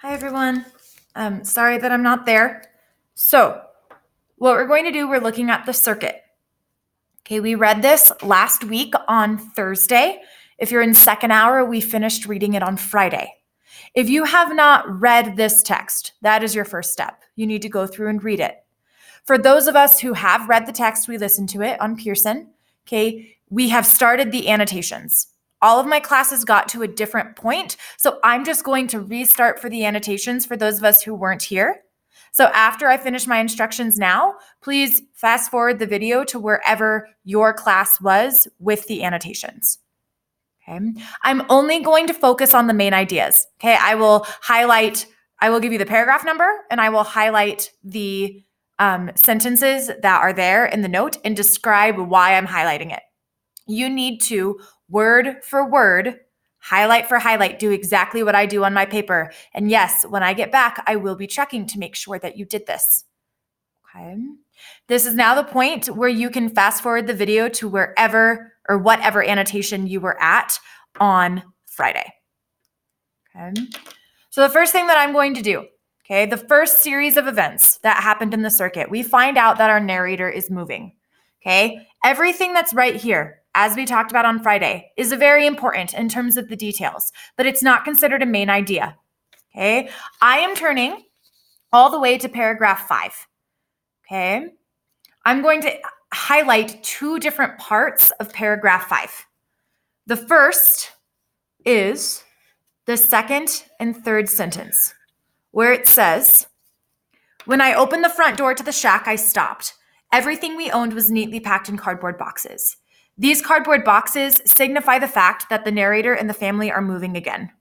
Hi, everyone. Sorry that I'm not there. So what we're going to do, we're looking at the circuit. Okay, we read this last week on Thursday. If you're in second hour, we finished reading it on Friday. If you have not read this text, that is your first step. You need to go through and read it. For those of us who have read the text, we listened to it on Pearson. Okay, we have started the annotations. All of my classes got to a different point, so I'm just going to restart for the annotations for those of us who weren't here. So after I finish my instructions now, please fast forward the video to wherever your class was with the annotations. Okay, I'm only going to focus on the main ideas. Okay, I will give you the paragraph number and I will highlight the sentences that are there in the note and describe why I'm highlighting it. You need to, word for word, highlight for highlight, do exactly what I do on my paper. And yes, when I get back, I will be checking to make sure that you did this. Okay. This is now the point where you can fast forward the video to wherever or whatever annotation you were at on Friday. Okay. So the first thing that I'm going to do, okay, the first series of events that happened in the circuit, we find out that our narrator is moving. Okay. Everything that's right here, as we talked about on Friday, is very important in terms of the details, but it's not considered a main idea. Okay. I am turning all the way to paragraph 5. Okay. I'm going to highlight two different parts of paragraph 5. The first is the second and third sentence, where it says, "When I opened the front door to the shack, I stopped. Everything we owned was neatly packed in cardboard boxes. These cardboard boxes signify the fact that the narrator and the family are moving again."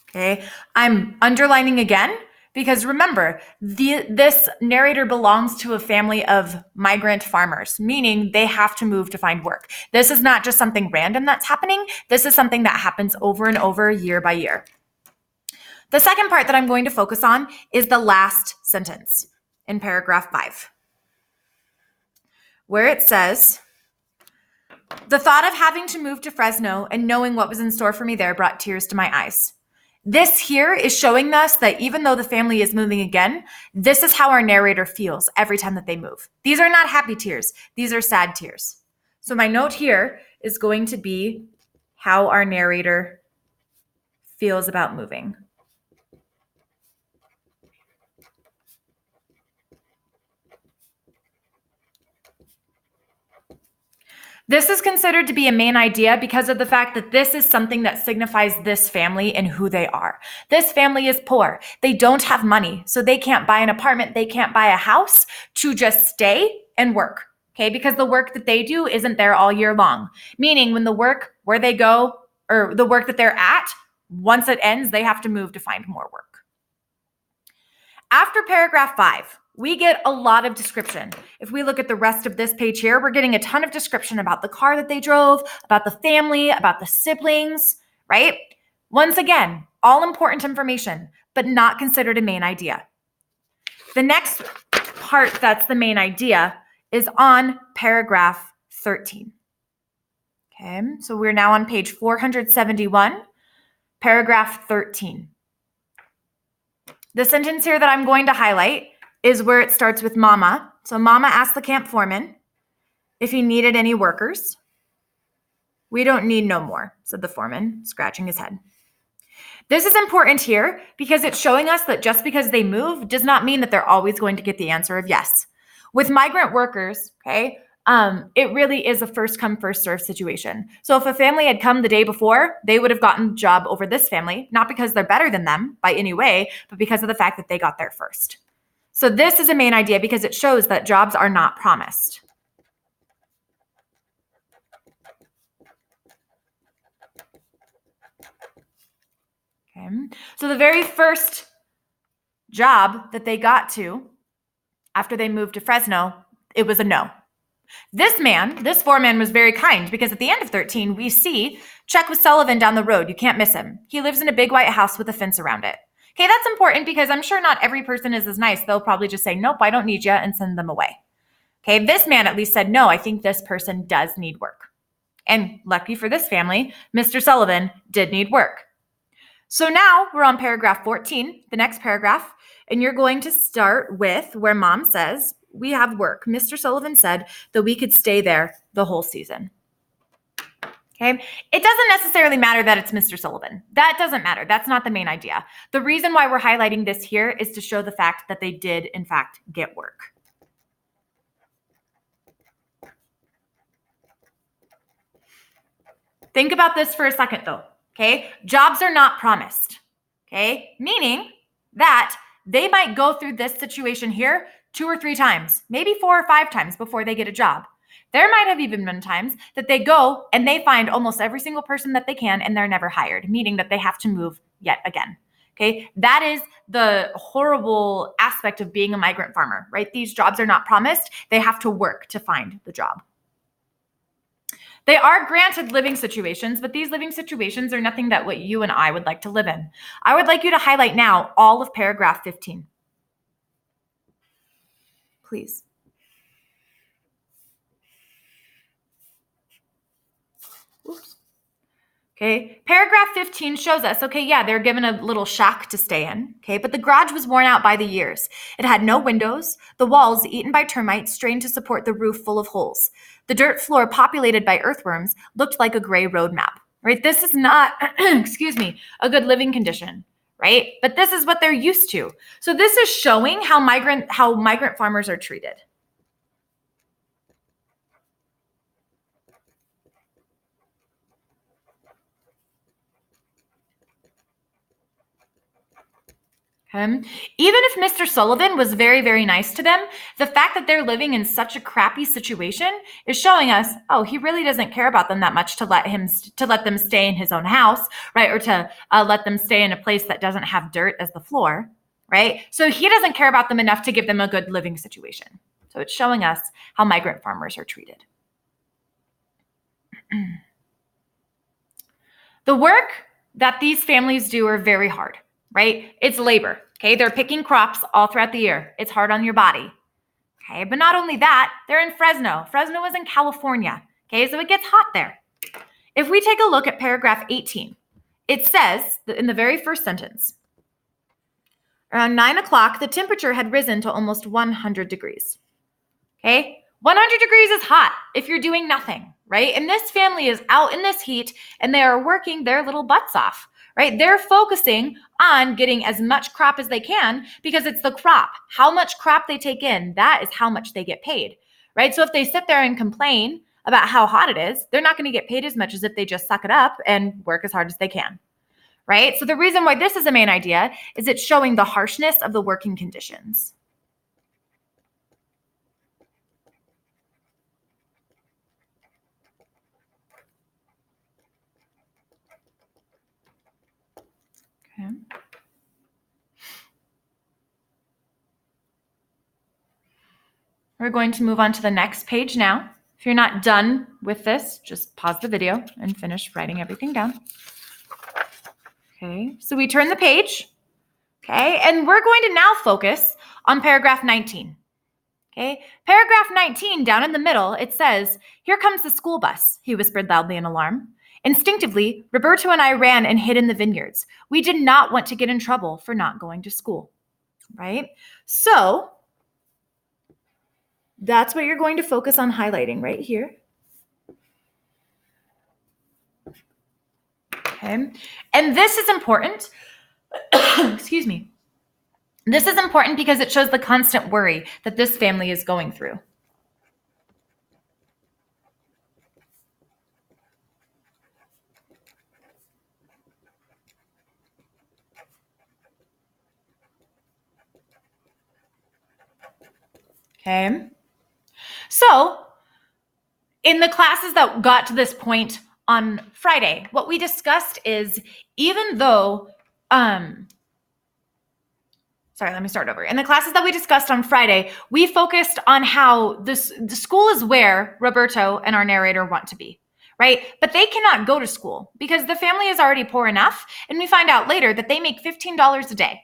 Okay, I'm underlining again because remember, this narrator belongs to a family of migrant farmers, meaning they have to move to find work. This is not just something random that's happening. This is something that happens over and over, year by year. The second part that I'm going to focus on is the last sentence in paragraph 5, where it says, "The thought of having to move to Fresno and knowing what was in store for me there brought tears to my eyes." This here is showing us that even though the family is moving again, this is how our narrator feels every time that they move. These are not happy tears. These are sad tears. So my note here is going to be how our narrator feels about moving. This is considered to be a main idea because of the fact that this is something that signifies this family and who they are. This family is poor. They don't have money, so they can't buy an apartment. They can't buy a house to just stay and work, okay? Because the work that they do isn't there all year long. Meaning when the work where they go or the work that they're at, once it ends, they have to move to find more work. After paragraph 5, we get a lot of description. If we look at the rest of this page here, we're getting a ton of description about the car that they drove, about the family, about the siblings, right? Once again, all important information, but not considered a main idea. The next part that's the main idea is on paragraph 13. Okay, so we're now on page 471, paragraph 13. The sentence here that I'm going to highlight is where it starts with Mama. So Mama asked the camp foreman if he needed any workers. "We don't need no more," said the foreman, scratching his head. This is important here because it's showing us that just because they move does not mean that they're always going to get the answer of yes. With migrant workers, okay, it really is a first come, first serve situation. So if a family had come the day before, they would have gotten the job over this family, not because they're better than them by any way, but because of the fact that they got there first. So this is a main idea because it shows that jobs are not promised. Okay. So the very first job that they got to after they moved to Fresno, it was a no. This foreman was very kind because at the end of 13, we see check with Sullivan down the road. You can't miss him. He lives in a big white house with a fence around it. Okay, that's important because I'm sure not every person is as nice. They'll probably just say, nope, I don't need you, and send them away. Okay, this man at least said, no, I think this person does need work. And lucky for this family, Mr. Sullivan did need work. So now we're on paragraph 14, the next paragraph, and you're going to start with where mom says, we have work. Mr. Sullivan said that we could stay there the whole season. Okay. It doesn't necessarily matter that it's Mr. Sullivan. That doesn't matter. That's not the main idea. The reason why we're highlighting this here is to show the fact that they did, in fact, get work. Think about this for a second, though. Okay. Jobs are not promised. Okay. Meaning that they might go through this situation here 2 or 3 times, maybe 4 or 5 times before they get a job. There might have even been times that they go and they find almost every single person that they can and they're never hired, meaning that they have to move yet again. Okay, that is the horrible aspect of being a migrant farmer, right? These jobs are not promised. They have to work to find the job. They are granted living situations, but these living situations are nothing that what you and I would like to live in. I would like you to highlight now all of paragraph 15. Please. Oops. Okay, paragraph 15 shows us, okay, yeah, they're given a little shack to stay in, okay, but the garage was worn out by the years. It had no windows, the walls, eaten by termites, strained to support the roof full of holes. The dirt floor, populated by earthworms, looked like a gray road map, right? This is not, excuse me, a good living condition, right? But this is what they're used to. So this is showing how migrant farmers are treated. Even if Mr. Sullivan was very, very nice to them, the fact that they're living in such a crappy situation is showing us, oh, he really doesn't care about them that much to let them stay in his own house, right? Or to let them stay in a place that doesn't have dirt as the floor, right? So he doesn't care about them enough to give them a good living situation. So it's showing us how migrant farmers are treated. The work that these families do are very hard, right? It's labor, okay? They're picking crops all throughout the year. It's hard on your body, okay? But not only that, they're in Fresno. Fresno is in California, okay? So it gets hot there. If we take a look at paragraph 18, it says that in the very first sentence, around 9 o'clock, the temperature had risen to almost 100 degrees, okay? 100 degrees is hot if you're doing nothing, right? And this family is out in this heat and they are working their little butts off, right? They're focusing on getting as much crop as they can because it's the crop. How much crop they take in, that is how much they get paid, right? So if they sit there and complain about how hot it is, they're not going to get paid as much as if they just suck it up and work as hard as they can, right? So the reason why this is a main idea is it's showing the harshness of the working conditions. Okay. We're going to move on to the next page now. If you're not done with this, just pause the video and finish writing everything down. Okay, so we turn the page. Okay, and we're going to now focus on paragraph 19. Okay, paragraph 19, down in the middle, it says, "Here comes the school bus," he whispered loudly in alarm. Instinctively, Roberto and I ran and hid in the vineyards. We did not want to get in trouble for not going to school, right? So that's what you're going to focus on highlighting right here. Okay, and this is important. Excuse me. This is important because it shows the constant worry that this family is going through. Okay. So, in the classes that got to this point on Friday, what we discussed is even though, let me start over. In the classes that we discussed on Friday, we focused on how the school is where Roberto and our narrator want to be, right? But they cannot go to school because the family is already poor enough. And we find out later that they make $15 a day,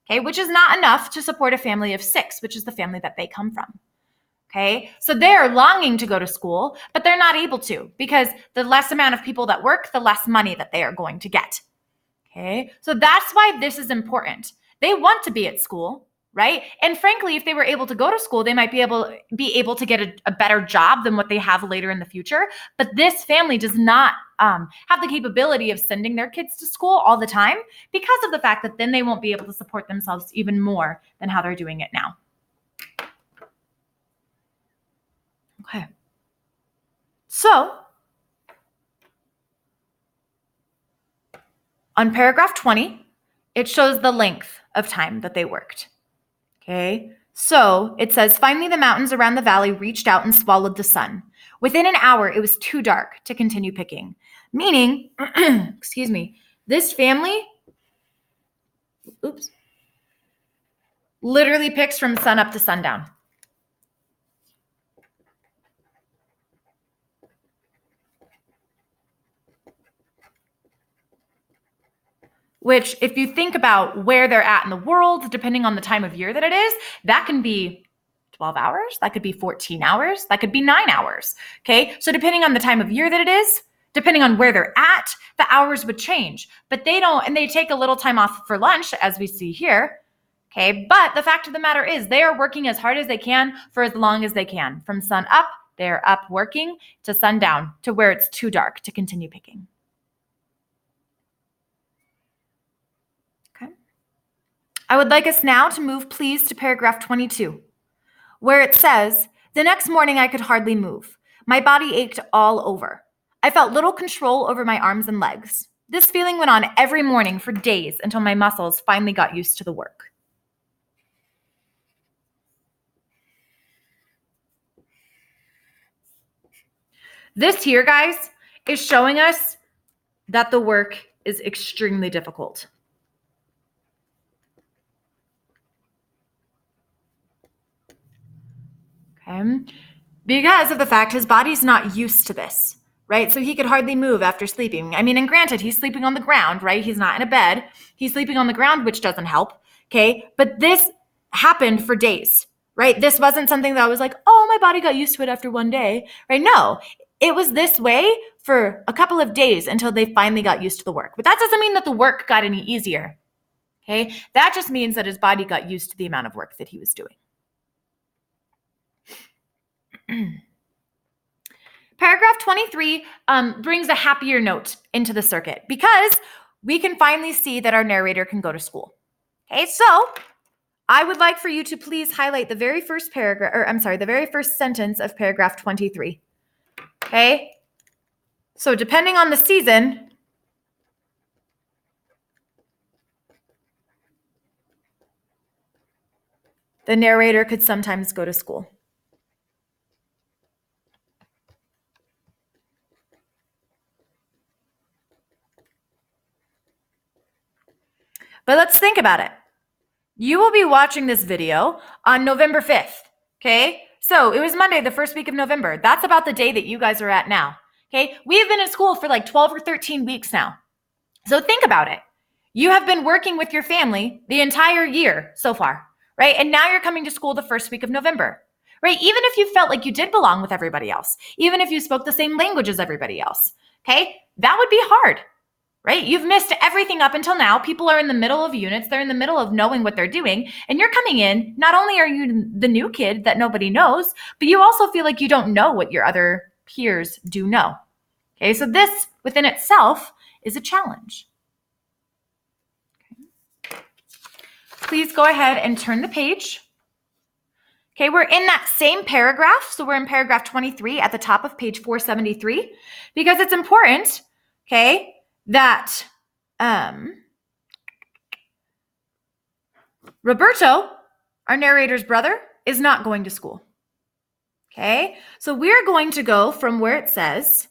okay, which is not enough to support a family of 6, which is the family that they come from, Okay, so they're longing to go to school, but they're not able to because the less amount of people that work, the less money that they are going to get. Okay, so that's why this is important. They want to be at school, right? And frankly, if they were able to go to school, they might be able to get a better job than what they have later in the future. But this family does not have the capability of sending their kids to school all the time because of the fact that then they won't be able to support themselves even more than how they're doing it now. Okay. So, on paragraph 20, it shows the length of time that they worked. Okay. So it says, finally, the mountains around the valley reached out and swallowed the sun. Within an hour, it was too dark to continue picking. Meaning, excuse me, this family, literally picks from sun up to sundown. Which, if you think about where they're at in the world, depending on the time of year that it is, that can be 12 hours, that could be 14 hours, that could be 9 hours. Okay, so depending on the time of year that it is, depending on where they're at, the hours would change. But they don't, and they take a little time off for lunch, as we see here. Okay, but the fact of the matter is they are working as hard as they can for as long as they can. From sun up, they're up working, to sundown, to where it's too dark to continue picking. Okay. I would like us now to move, please, to paragraph 22, where it says, the next morning I could hardly move. My body ached all over. I felt little control over my arms and legs. This feeling went on every morning for days until my muscles finally got used to the work. This here, guys, is showing us that the work is extremely difficult. Okay? Because of the fact his body's not used to this, right? So he could hardly move after sleeping. I mean, and granted, he's sleeping on the ground, right? He's not in a bed. He's sleeping on the ground, which doesn't help, okay? But this happened for days, right? This wasn't something that I was like, oh, my body got used to it after one day, right? No, it was this way for a couple of days until they finally got used to the work. But that doesn't mean that the work got any easier, okay? That just means that his body got used to the amount of work that he was doing. Paragraph 23 brings a happier note into the circuit because we can finally see that our narrator can go to school. Okay, so I would like for you to please highlight the very first paragraph, the very first sentence of paragraph 23. Okay, so depending on the season, the narrator could sometimes go to school. But let's think about it. You will be watching this video on November 5th, okay? So it was Monday, the first week of November. That's about the day that you guys are at now, okay? We have been in school for like 12 or 13 weeks now. So think about it. You have been working with your family the entire year so far, right? And now you're coming to school the first week of November, right? Even if you felt like you did belong with everybody else, even if you spoke the same language as everybody else, okay? That would be hard, right? You've missed everything up until now. People are in the middle of units. They're in the middle of knowing what they're doing. And you're coming in, not only are you the new kid that nobody knows, but you also feel like you don't know what your other peers do know. Okay, so this within itself is a challenge. Okay. Please go ahead and turn the page. Okay, we're in that same paragraph. So we're in paragraph 23 at the top of page 473 because it's important, okay, that Roberto, our narrator's brother, is not going to school. Okay, so we're going to go from where it says,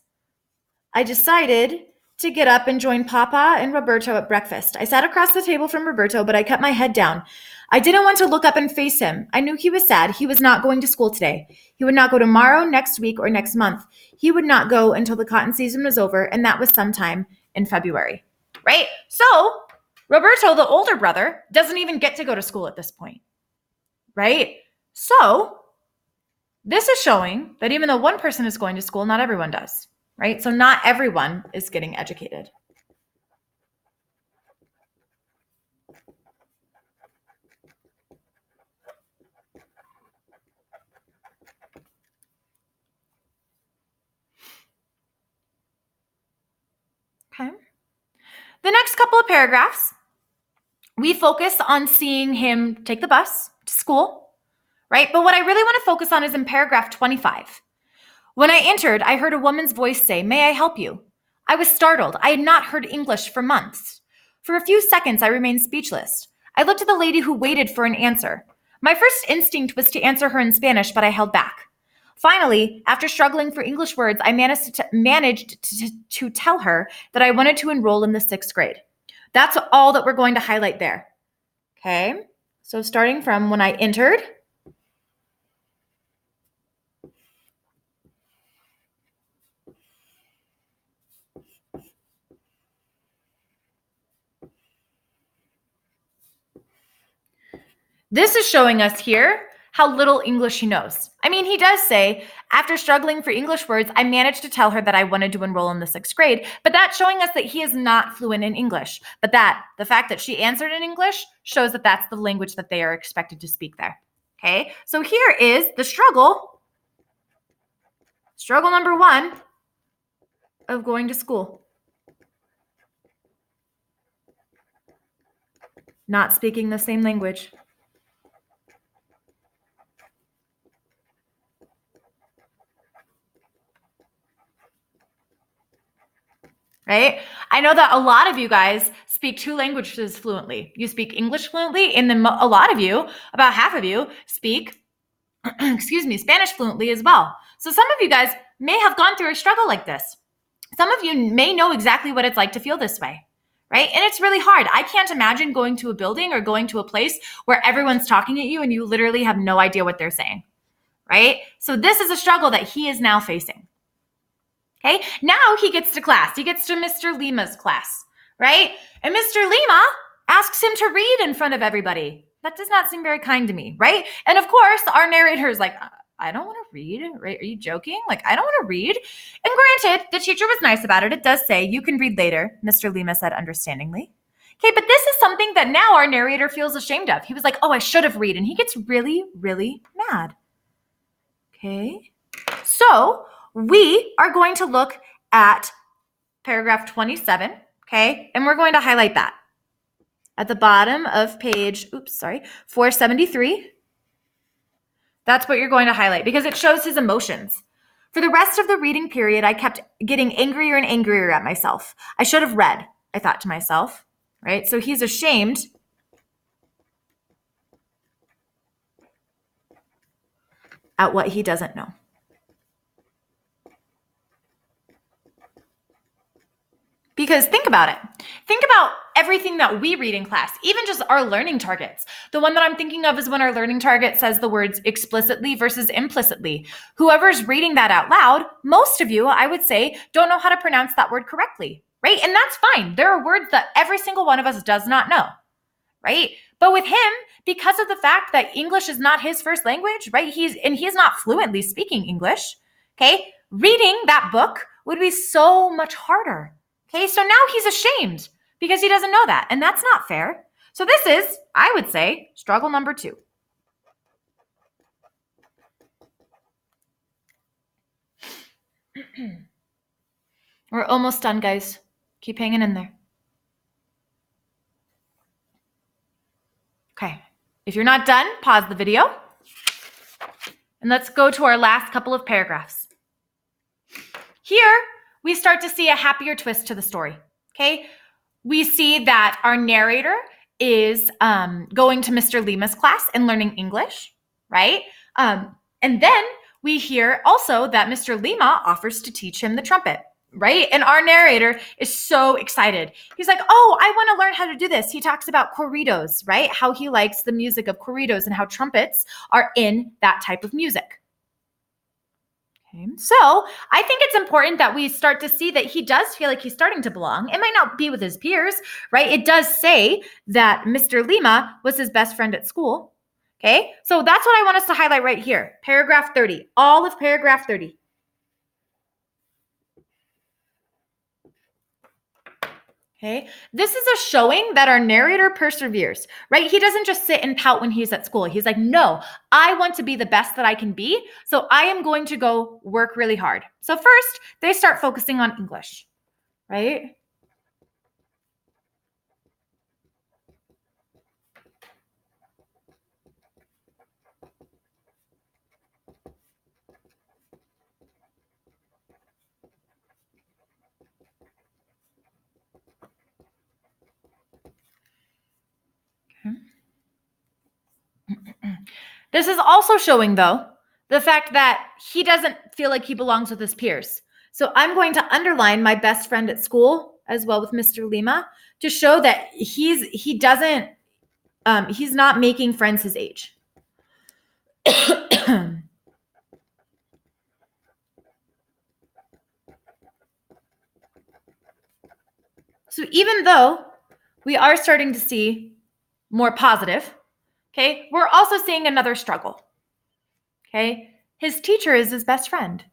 I decided to get up and join Papa and Roberto at breakfast. I sat across the table from Roberto, but I kept my head down. I didn't want to look up and face him. I knew he was sad. He was not going to school today. He would not go tomorrow, next week, or next month. He would not go until the cotton season was over, and that was sometime in February, right? So Roberto, the older brother, doesn't even get to go to school at this point, right? So This is showing that even though one person is going to school, not everyone does, right? So not everyone is getting educated. Okay. The next couple of paragraphs, we focus on seeing him take the bus to school, right? But what I really want to focus on is in paragraph 25. When I entered, I heard a woman's voice say, "May I help you?" I was startled. I had not heard English for months. For a few seconds, I remained speechless. I looked at the lady who waited for an answer. My first instinct was to answer her in Spanish, but I held back. Finally, after struggling for English words, I managed to tell her that I wanted to enroll in the 6th grade. That's all that we're going to highlight there. Okay, so starting from when I entered, this is showing us here how little English he knows. I mean, he does say, after struggling for English words, I managed to tell her that I wanted to enroll in the 6th grade, but that's showing us that he is not fluent in English. But the fact that she answered in English shows that that's the language that they are expected to speak there. Okay, so here is the struggle. Struggle number 1 of going to school. Not speaking the same language. Right? I know that a lot of you guys speak 2 languages fluently. You speak English fluently, and then a lot of you, about half of you, speak, Spanish fluently as well. So some of you guys may have gone through a struggle like this. Some of you may know exactly what it's like to feel this way, right? And it's really hard. I can't imagine going to a building or going to a place where everyone's talking at you and you literally have no idea what they're saying, right? So this is a struggle that he is now facing. Okay, now he gets to class. He gets to Mr. Lima's class, right? And Mr. Lima asks him to read in front of everybody. That does not seem very kind to me, right? And of course, our narrator is like, I don't want to read, right? Are you joking? Like, I don't want to read. And granted, the teacher was nice about it. It does say, you can read later, Mr. Lima said understandingly. Okay, but this is something that now our narrator feels ashamed of. He was like, oh, I should have read. And he gets really, really mad. Okay, so we are going to look at paragraph 27, okay? And we're going to highlight that. At the bottom of page, 473. That's what you're going to highlight because it shows his emotions. For the rest of the reading period, I kept getting angrier and angrier at myself. I should have read, I thought to myself, right? So he's ashamed at what he doesn't know. Because think about it. Think about everything that we read in class, even just our learning targets. The one that I'm thinking of is when our learning target says the words explicitly versus implicitly. Whoever's reading that out loud, most of you, I would say, don't know how to pronounce that word correctly, right? And that's fine. There are words that every single one of us does not know, right? But with him, because of the fact that English is not his first language, right? He's not fluently speaking English, okay? Reading that book would be so much harder. Okay, so now he's ashamed because he doesn't know that, and that's not fair. So this is, I would say, struggle number 2. We're almost done, guys. Keep hanging in there. Okay, if you're not done, pause the video, and let's go to our last couple of paragraphs. Here, we start to see a happier twist to the story, okay? We see that our narrator is going to Mr. Lima's class and learning English, right? And then we hear also that Mr. Lima offers to teach him the trumpet, right? And our narrator is so excited. He's like, oh, I want to learn how to do this. He talks about corridos, right? How he likes the music of corridos and how trumpets are in that type of music. Okay. So I think it's important that we start to see that he does feel like he's starting to belong. It might not be with his peers, right? It does say that Mr. Lima was his best friend at school. Okay, so that's what I want us to highlight right here. Paragraph 30, all of paragraph 30. Okay, this is a showing that our narrator perseveres, right? He doesn't just sit and pout when he's at school. He's like, no, I want to be the best that I can be, so I am going to go work really hard. So first, they start focusing on English, right? This is also showing, though, the fact that he doesn't feel like he belongs with his peers. So I'm going to underline my best friend at school as well with Mr. Lima to show that he's not making friends his age. So even though we are starting to see more positive, okay, we're also seeing another struggle. Okay, his teacher is his best friend.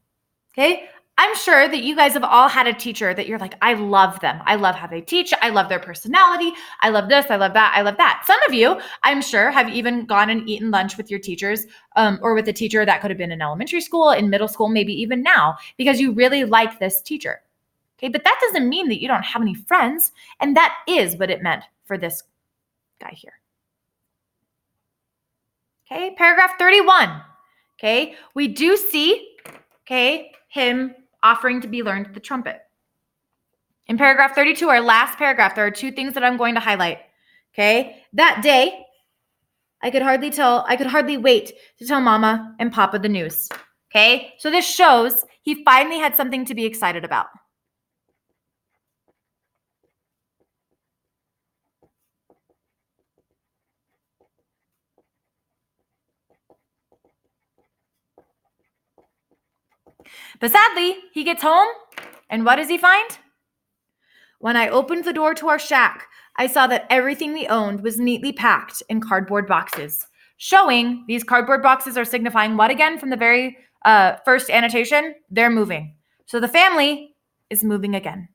Okay, I'm sure that you guys have all had a teacher that you're like, I love them. I love how they teach. I love their personality. I love this. I love that. I love that. Some of you, I'm sure, have even gone and eaten lunch with your teachers or with a teacher that could have been in elementary school, in middle school, maybe even now, because you really like this teacher. Okay, but that doesn't mean that you don't have any friends. And that is what it meant for this guy here. Okay, paragraph 31. Okay, we do see, okay, him offering to be learned the trumpet. In paragraph 32, our last paragraph, there are two things that I'm going to highlight. Okay, that day, I could hardly wait to tell Mama and Papa the news. Okay, so this shows he finally had something to be excited about. But sadly, he gets home, and what does he find? When I opened the door to our shack, I saw that everything we owned was neatly packed in cardboard boxes, showing these cardboard boxes are signifying what again from the very first annotation? They're moving. So the family is moving again.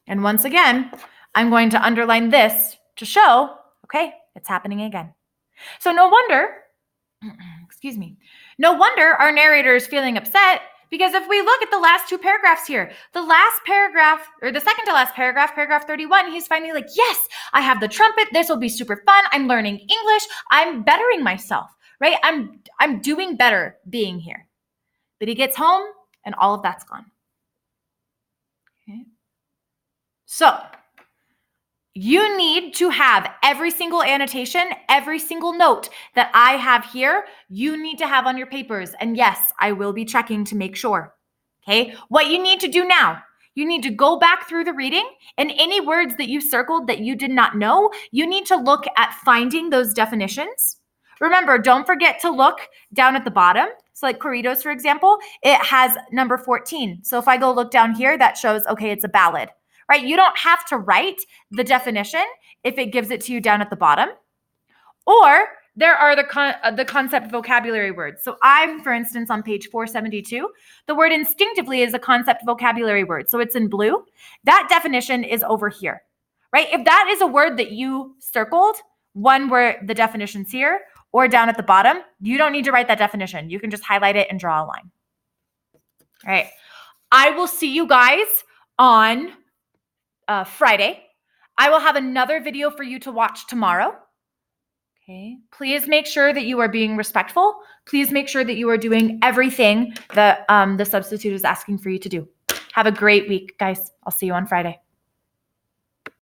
And once again, I'm going to underline this to show, okay, it's happening again. So no wonder our narrator is feeling upset, because if we look at the last two paragraphs here, the last paragraph, or the second to last paragraph, paragraph 31, he's finally like, yes, I have the trumpet. This will be super fun. I'm learning English. I'm bettering myself, right? I'm doing better being here. But he gets home and all of that's gone. Okay. So you need to have every single annotation, every single note that I have here, you need to have on your papers. And yes, I will be checking to make sure. Okay, what you need to do now, you need to go back through the reading, and any words that you circled that you did not know, you need to look at finding those definitions. Remember, don't forget to look down at the bottom. So like Corridos, for example, it has number 14. So if I go look down here, that shows, okay, it's a ballad. Right? You don't have to write the definition if it gives it to you down at the bottom. Or there are the concept vocabulary words. So I'm, for instance, on page 472. The word instinctively is a concept vocabulary word. So it's in blue. That definition is over here, right? If that is a word that you circled, one where the definition's here or down at the bottom, you don't need to write that definition. You can just highlight it and draw a line. All right. I will see you guys on Friday. I will have another video for you to watch tomorrow. Okay. Please make sure that you are being respectful. Please make sure that you are doing everything that the substitute is asking for you to do. Have a great week, guys. I'll see you on Friday.